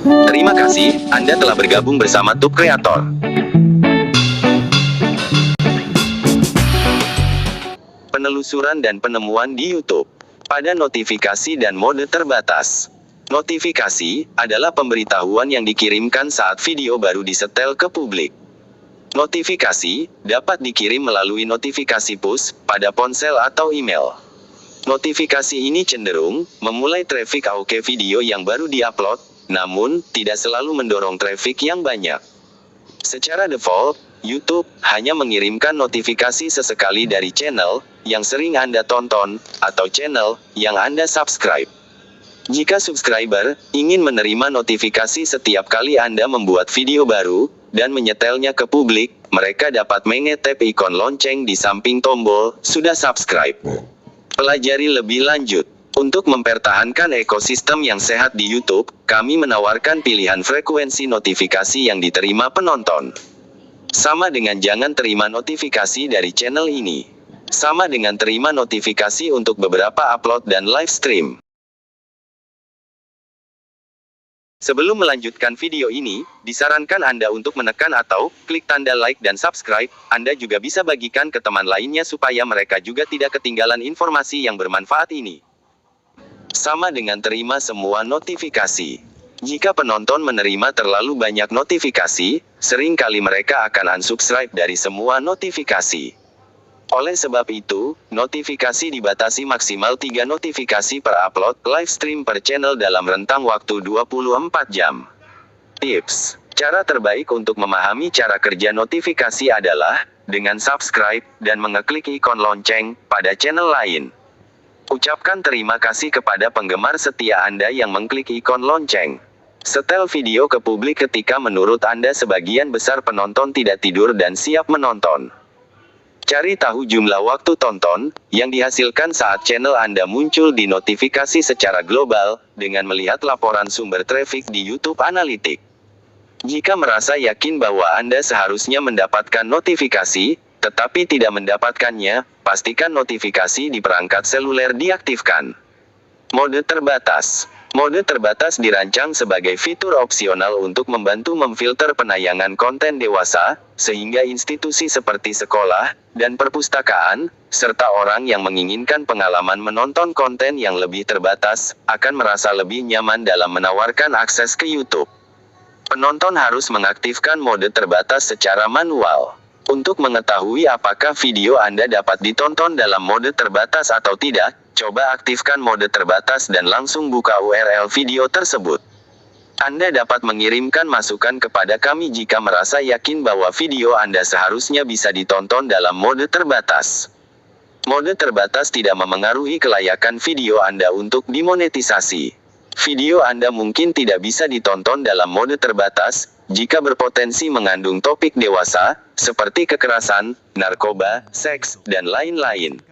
Terima kasih, Anda telah bergabung bersama Tube Creator. Penelusuran dan penemuan di YouTube. Pada notifikasi dan mode terbatas. Notifikasi adalah pemberitahuan yang dikirimkan saat video baru disetel ke publik. Notifikasi dapat dikirim melalui notifikasi push pada ponsel atau email. Notifikasi ini cenderung memulai traffic audio video yang baru diupload, namun tidak selalu mendorong traffic yang banyak. Secara default, YouTube hanya mengirimkan notifikasi sesekali dari channel yang sering Anda tonton atau channel yang Anda subscribe. Jika subscriber ingin menerima notifikasi setiap kali Anda membuat video baru dan menyetelnya ke publik, mereka dapat mengetap ikon lonceng di samping tombol "Sudah subscribe". Pelajari lebih lanjut. Untuk mempertahankan ekosistem yang sehat di YouTube, kami menawarkan pilihan frekuensi notifikasi yang diterima penonton. Sama dengan jangan terima notifikasi dari channel ini. Sama dengan terima notifikasi untuk beberapa upload dan live stream. Sebelum melanjutkan video ini, disarankan Anda untuk menekan atau klik tanda like dan subscribe. Anda juga bisa bagikan ke teman lainnya supaya mereka juga tidak ketinggalan informasi yang bermanfaat ini. Sama dengan terima semua notifikasi. Jika penonton menerima terlalu banyak notifikasi, seringkali mereka akan unsubscribe dari semua notifikasi. Oleh sebab itu, notifikasi dibatasi maksimal 3 notifikasi per upload live stream per channel dalam rentang waktu 24 jam. Tips: cara terbaik untuk memahami cara kerja notifikasi adalah dengan subscribe dan mengeklik ikon lonceng pada channel lain. Ucapkan terima kasih kepada penggemar setia Anda yang mengklik ikon lonceng. Setel video ke publik ketika menurut Anda sebagian besar penonton tidak tidur dan siap menonton. Cari tahu jumlah waktu tonton yang dihasilkan saat channel Anda muncul di notifikasi secara global dengan melihat laporan sumber traffic di YouTube Analytics. Jika merasa yakin bahwa Anda seharusnya mendapatkan notifikasi, tetapi tidak mendapatkannya, pastikan notifikasi di perangkat seluler diaktifkan. Mode terbatas. Mode terbatas dirancang sebagai fitur opsional untuk membantu memfilter penayangan konten dewasa, sehingga institusi seperti sekolah dan perpustakaan, serta orang yang menginginkan pengalaman menonton konten yang lebih terbatas, akan merasa lebih nyaman dalam menawarkan akses ke YouTube. Penonton harus mengaktifkan mode terbatas secara manual. Untuk mengetahui apakah video Anda dapat ditonton dalam mode terbatas atau tidak, coba aktifkan mode terbatas dan langsung buka URL video tersebut. Anda dapat mengirimkan masukan kepada kami jika merasa yakin bahwa video Anda seharusnya bisa ditonton dalam mode terbatas. Mode terbatas tidak memengaruhi kelayakan video Anda untuk dimonetisasi. Video Anda mungkin tidak bisa ditonton dalam mode terbatas jika berpotensi mengandung topik dewasa, seperti kekerasan, narkoba, seks, dan lain-lain.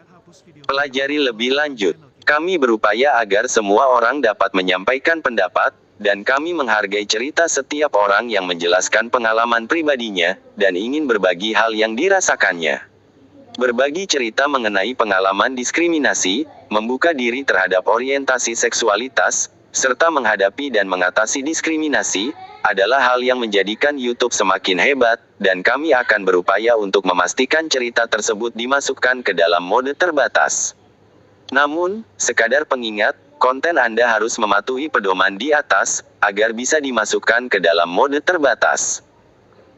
Pelajari lebih lanjut. Kami berupaya agar semua orang dapat menyampaikan pendapat, dan kami menghargai cerita setiap orang yang menjelaskan pengalaman pribadinya, dan ingin berbagi hal yang dirasakannya. Berbagi cerita mengenai pengalaman diskriminasi, membuka diri terhadap orientasi seksualitas, serta menghadapi dan mengatasi diskriminasi, adalah hal yang menjadikan YouTube semakin hebat, dan kami akan berupaya untuk memastikan cerita tersebut dimasukkan ke dalam mode terbatas. Namun, sekadar pengingat, konten Anda harus mematuhi pedoman di atas, agar bisa dimasukkan ke dalam mode terbatas.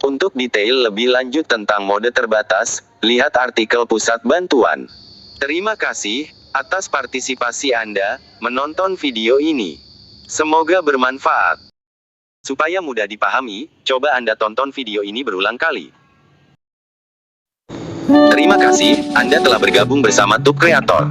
Untuk detail lebih lanjut tentang mode terbatas, lihat artikel Pusat Bantuan. Terima kasih atas partisipasi Anda menonton video ini. Semoga bermanfaat. Supaya mudah dipahami, coba Anda tonton video ini berulang kali. Terima kasih, Anda telah bergabung bersama Tube Creator.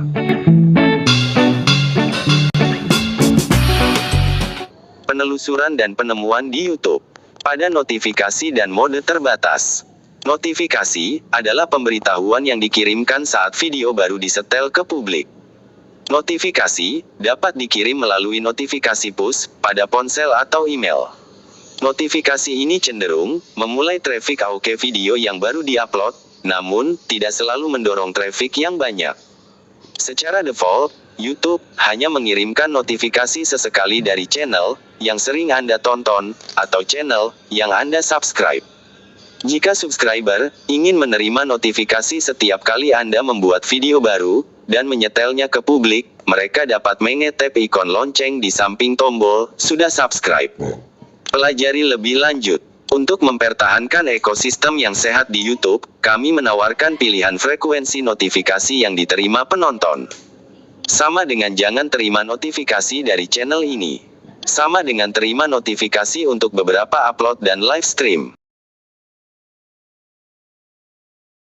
Penelusuran dan penemuan di YouTube. Pada notifikasi dan mode terbatas. Notifikasi adalah pemberitahuan yang dikirimkan saat video baru disetel ke publik. Notifikasi dapat dikirim melalui notifikasi push pada ponsel atau email. Notifikasi ini cenderung memulai traffic audio video yang baru diupload, namun tidak selalu mendorong traffic yang banyak. Secara default, YouTube hanya mengirimkan notifikasi sesekali dari channel yang sering Anda tonton, atau channel yang Anda subscribe. Jika subscriber ingin menerima notifikasi setiap kali Anda membuat video baru, dan menyetelnya ke publik, mereka dapat mengetap ikon lonceng di samping tombol "Sudah subscribe". Pelajari lebih lanjut. Untuk mempertahankan ekosistem yang sehat di YouTube, kami menawarkan pilihan frekuensi notifikasi yang diterima penonton. Sama dengan jangan terima notifikasi dari channel ini. Sama dengan terima notifikasi untuk beberapa upload dan live stream.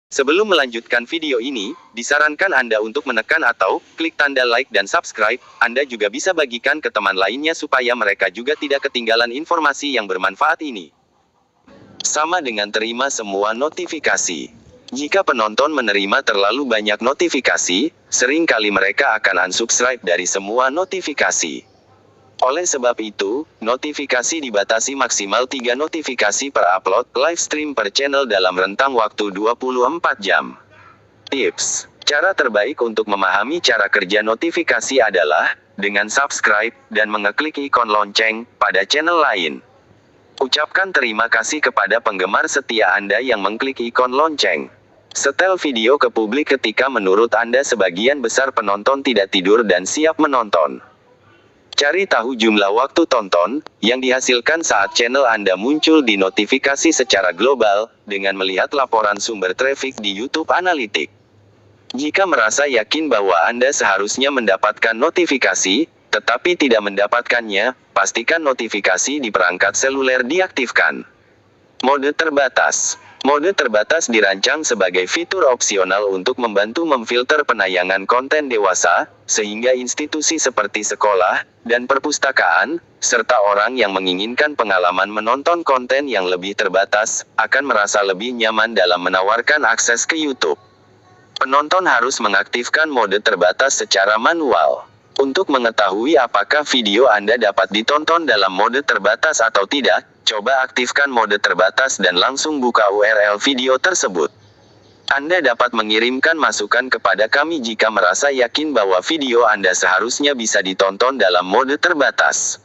Sebelum melanjutkan video ini, disarankan Anda untuk menekan atau klik tanda like dan subscribe. Anda juga bisa bagikan ke teman lainnya supaya mereka juga tidak ketinggalan informasi yang bermanfaat ini. Sama dengan terima semua notifikasi. Jika penonton menerima terlalu banyak notifikasi, seringkali mereka akan unsubscribe dari semua notifikasi. Oleh sebab itu, notifikasi dibatasi maksimal 3 notifikasi per upload live stream per channel dalam rentang waktu 24 jam. Tips: cara terbaik untuk memahami cara kerja notifikasi adalah dengan subscribe dan mengeklik ikon lonceng pada channel lain. Ucapkan terima kasih kepada penggemar setia Anda yang mengklik ikon lonceng. Setel video ke publik ketika menurut Anda sebagian besar penonton tidak tidur dan siap menonton. Cari tahu jumlah waktu tonton yang dihasilkan saat channel Anda muncul di notifikasi secara global dengan melihat laporan sumber traffic di YouTube Analytics. Jika merasa yakin bahwa Anda seharusnya mendapatkan notifikasi, tetapi tidak mendapatkannya, pastikan notifikasi di perangkat seluler diaktifkan. Mode terbatas. Mode terbatas dirancang sebagai fitur opsional untuk membantu memfilter penayangan konten dewasa, sehingga institusi seperti sekolah dan perpustakaan, serta orang yang menginginkan pengalaman menonton konten yang lebih terbatas, akan merasa lebih nyaman dalam menawarkan akses ke YouTube. Penonton harus mengaktifkan mode terbatas secara manual. Untuk mengetahui apakah video Anda dapat ditonton dalam mode terbatas atau tidak, coba aktifkan mode terbatas dan langsung buka URL video tersebut. Anda dapat mengirimkan masukan kepada kami jika merasa yakin bahwa video Anda seharusnya bisa ditonton dalam mode terbatas.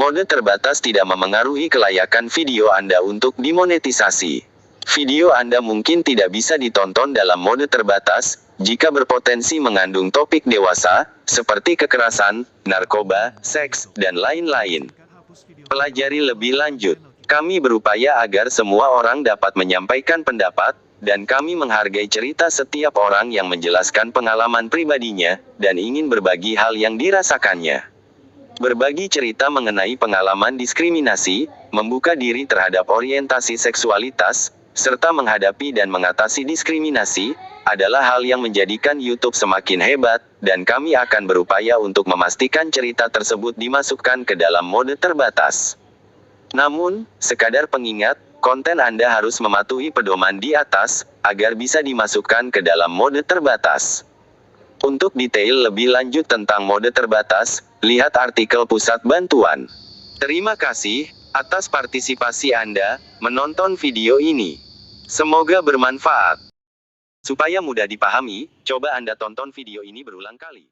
Mode terbatas tidak memengaruhi kelayakan video Anda untuk dimonetisasi. Video Anda mungkin tidak bisa ditonton dalam mode terbatas, jika berpotensi mengandung topik dewasa, seperti kekerasan, narkoba, seks, dan lain-lain. Pelajari lebih lanjut. Kami berupaya agar semua orang dapat menyampaikan pendapat, dan kami menghargai cerita setiap orang yang menjelaskan pengalaman pribadinya, dan ingin berbagi hal yang dirasakannya. Berbagi cerita mengenai pengalaman diskriminasi, membuka diri terhadap orientasi seksualitas, serta menghadapi dan mengatasi diskriminasi, adalah hal yang menjadikan YouTube semakin hebat, dan kami akan berupaya untuk memastikan cerita tersebut dimasukkan ke dalam mode terbatas. Namun, sekadar pengingat, konten Anda harus mematuhi pedoman di atas, agar bisa dimasukkan ke dalam mode terbatas. Untuk detail lebih lanjut tentang mode terbatas, lihat artikel Pusat Bantuan. Terima kasih atas partisipasi Anda menonton video ini. Semoga bermanfaat. Supaya mudah dipahami, coba Anda tonton video ini berulang kali.